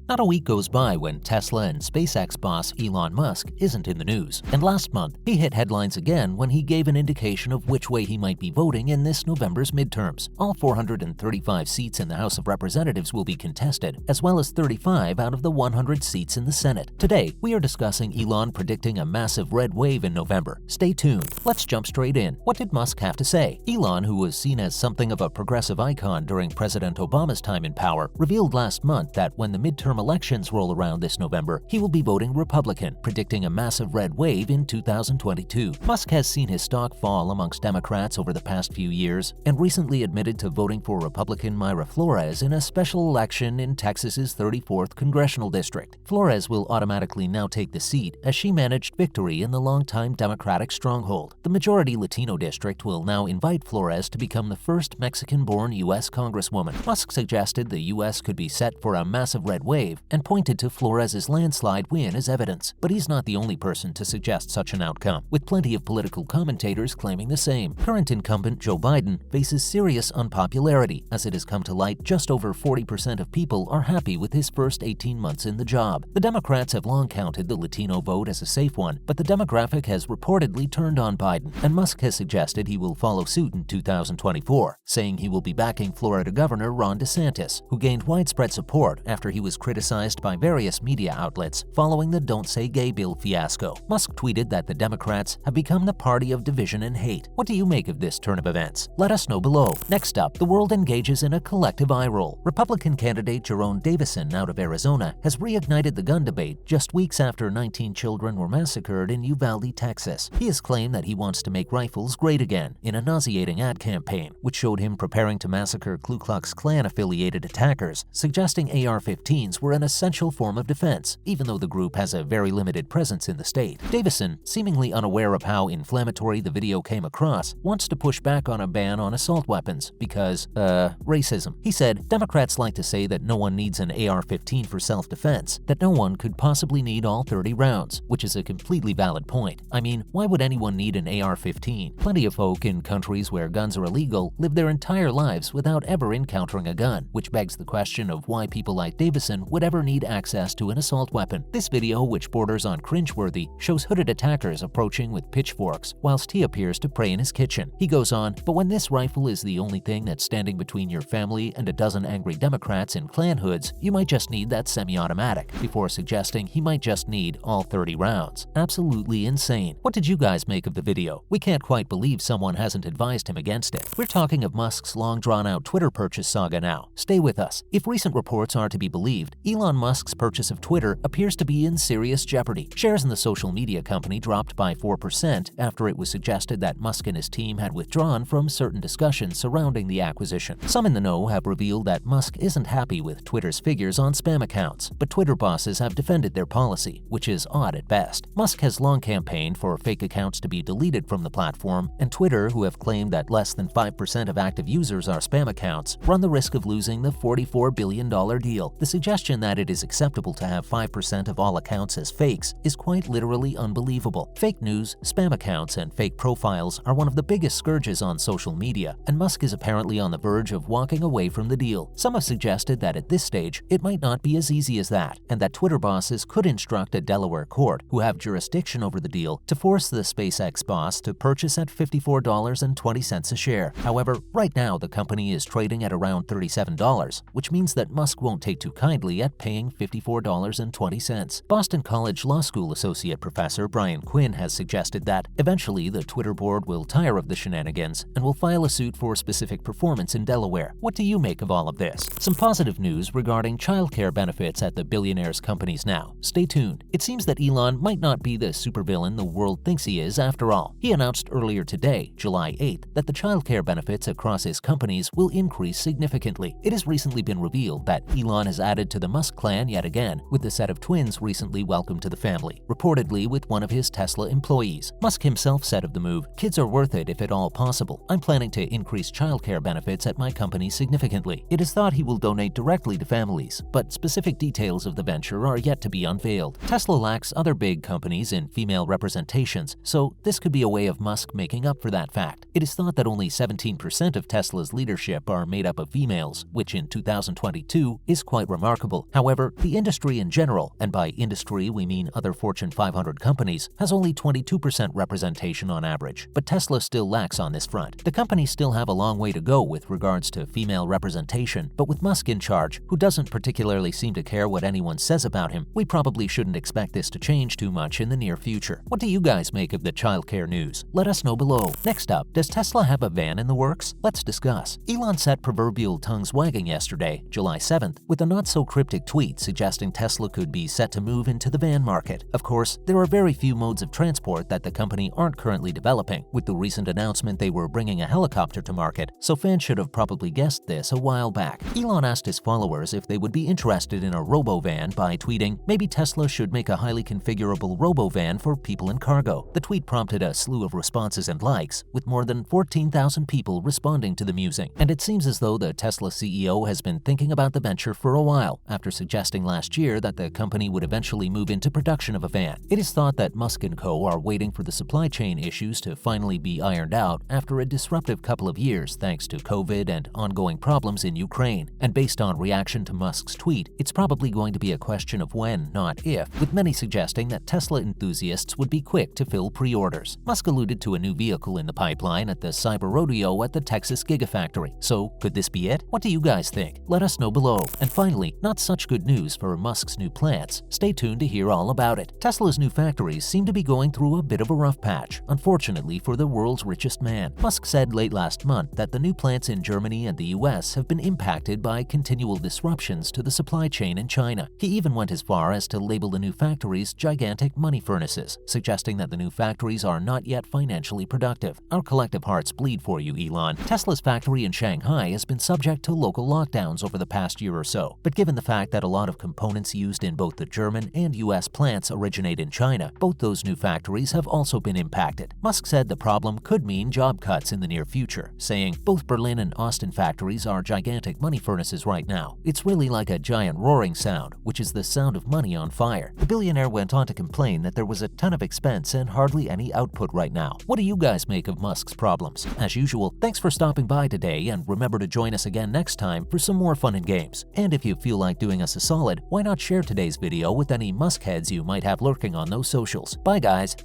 Not a week goes by when Tesla and SpaceX boss Elon Musk isn't in the news. And last month, he hit headlines again when he gave an indication of which way he might be voting in this November's midterms. All 435 seats in the House of Representatives will be contested, as well as 35 out of the 100 seats in the Senate. Today, we are discussing Elon predicting a massive red wave in November. Stay tuned. Let's jump straight in. What did Musk have to say? Elon, who was seen as something of a progressive icon during President Obama's time in power, revealed last month that when the midterm elections roll around this November, he will be voting Republican, predicting a massive red wave in 2022. Musk has seen his stock fall amongst Democrats over the past few years and recently admitted to voting for Republican Mayra Flores in a special election in Texas's 34th congressional district. Flores will automatically now take the seat as she managed victory in the longtime Democratic stronghold. The majority Latino district will now invite Flores to become the first Mexican-born U.S. Congresswoman. Musk suggested the U.S. could be set for a massive red wave and pointed to Flores' landslide win as evidence. But he's not the only person to suggest such an outcome, with plenty of political commentators claiming the same. Current incumbent Joe Biden faces serious unpopularity, as it has come to light just over 40% of people are happy with his first 18 months in the job. The Democrats have long counted the Latino vote as a safe one, but the demographic has reportedly turned on Biden, and Musk has suggested he will follow suit in 2024, saying he will be backing Florida Governor Ron DeSantis, who gained widespread support after he was criticized by various media outlets following the Don't Say Gay bill fiasco. Musk tweeted that the Democrats have become the party of division and hate. What do you make of this turn of events? Let us know below. Next up, the world engages in a collective eye roll. Republican candidate Jerome Davison out of Arizona has reignited the gun debate just weeks after 19 children were massacred in Uvalde, Texas. He has claimed that he wants to make rifles great again in a nauseating ad campaign, which showed him preparing to massacre Ku Klux Klan-affiliated attackers, suggesting AR-15s were an essential form of defense, even though the group has a very limited presence in the state. Davison, seemingly unaware of how inflammatory the video came across, wants to push back on a ban on assault weapons because, racism. He said, Democrats like to say that no one needs an AR-15 for self-defense, that no one could possibly need all 30 rounds, which is a completely valid point. I mean, why would anyone need an AR-15? Plenty of folk in countries where guns are illegal live their entire lives without ever encountering a gun, which begs the question of why people like Davison would ever need access to an assault weapon. This video, which borders on cringeworthy, shows hooded attackers approaching with pitchforks whilst he appears to pray in his kitchen. He goes on, but when this rifle is the only thing that's standing between your family and a dozen angry Democrats in Klan hoods, you might just need that semi-automatic, before suggesting he might just need all 30 rounds. Absolutely insane. What did you guys make of the video? We can't quite believe someone hasn't advised him against it. We're talking of Musk's long drawn-out Twitter purchase saga now. Stay with us. If recent reports are to be believed, Elon Musk's purchase of Twitter appears to be in serious jeopardy. Shares in the social media company dropped by 4% after it was suggested that Musk and his team had withdrawn from certain discussions surrounding the acquisition. Some in the know have revealed that Musk isn't happy with Twitter's figures on spam accounts, but Twitter bosses have defended their policy, which is odd at best. Musk has long campaigned for fake accounts to be deleted from the platform, and Twitter, who have claimed that less than 5% of active users are spam accounts, run the risk of losing the $44 billion deal. The suggestion that it is acceptable to have 5% of all accounts as fakes is quite literally unbelievable. Fake news, spam accounts, and fake profiles are one of the biggest scourges on social media, and Musk is apparently on the verge of walking away from the deal. Some have suggested that at this stage, it might not be as easy as that, and that Twitter bosses could instruct a Delaware court, who have jurisdiction over the deal, to force the SpaceX boss to purchase at $54.20 a share. However, right now the company is trading at around $37, which means that Musk won't take too kindly at paying $54.20. Boston College Law School Associate Professor Brian Quinn has suggested that eventually the Twitter board will tire of the shenanigans and will file a suit for specific performance in Delaware. What do you make of all of this? Some positive news regarding childcare benefits at the billionaire's companies now. Stay tuned. It seems that Elon might not be the supervillain the world thinks he is after all. He announced earlier today, July 8th, that the childcare benefits across his companies will increase significantly. It has recently been revealed that Elon has added to the Musk clan yet again, with the set of twins recently welcomed to the family, reportedly with one of his Tesla employees. Musk himself said of the move, "Kids are worth it if at all possible. I'm planning to increase childcare benefits at my company significantly." It is thought he will donate directly to families, but specific details of the venture are yet to be unveiled. Tesla lacks other big companies in female representations, so this could be a way of Musk making up for that fact. It is thought that only 17% of Tesla's leadership are made up of females, which in 2022 is quite remarkable. vehicle. However, the industry in general, and by industry we mean other Fortune 500 companies, has only 22% representation on average. But Tesla still lacks on this front. The companies still have a long way to go with regards to female representation, but with Musk in charge, who doesn't particularly seem to care what anyone says about him, we probably shouldn't expect this to change too much in the near future. What do you guys make of the childcare news? Let us know below. Next up, does Tesla have a van in the works? Let's discuss. Elon set proverbial tongues wagging yesterday, July 7th, with a not-so-cryptic tweet suggesting Tesla could be set to move into the van market. Of course, there are very few modes of transport that the company aren't currently developing, with the recent announcement they were bringing a helicopter to market, so fans should have probably guessed this a while back. Elon asked his followers if they would be interested in a robo-van by tweeting, "Maybe Tesla should make a highly configurable robo-van for people in cargo." The tweet prompted a slew of responses and likes, with more than 14,000 people responding to the musing. And it seems as though the Tesla CEO has been thinking about the venture for a while, after suggesting last year that the company would eventually move into production of a van. It is thought that Musk & Co. are waiting for the supply chain issues to finally be ironed out after a disruptive couple of years thanks to COVID and ongoing problems in Ukraine. And based on reaction to Musk's tweet, it's probably going to be a question of when, not if, with many suggesting that Tesla enthusiasts would be quick to fill pre-orders. Musk alluded to a new vehicle in the pipeline at the Cyber Rodeo at the Texas Gigafactory. So, could this be it? What do you guys think? Let us know below. And finally, not such good news for Musk's new plants. Stay tuned to hear all about it. Tesla's new factories seem to be going through a bit of a rough patch, unfortunately for the world's richest man. Musk said late last month that the new plants in Germany and the US have been impacted by continual disruptions to the supply chain in China. He even went as far as to label the new factories gigantic money furnaces, suggesting that the new factories are not yet financially productive. Our collective hearts bleed for you, Elon. Tesla's factory in Shanghai has been subject to local lockdowns over the past year or so, but given the fact that a lot of components used in both the German and US plants originate in China, both those new factories have also been impacted. Musk said the problem could mean job cuts in the near future, saying, "Both Berlin and Austin factories are gigantic money furnaces right now. It's really like a giant roaring sound, which is the sound of money on fire." The billionaire went on to complain that there was a ton of expense and hardly any output right now. What do you guys make of Musk's problems? As usual, thanks for stopping by today, and remember to join us again next time for some more fun and games. And if you feel like doing us a solid, why not share today's video with any Musk heads you might have lurking on those socials? Bye guys!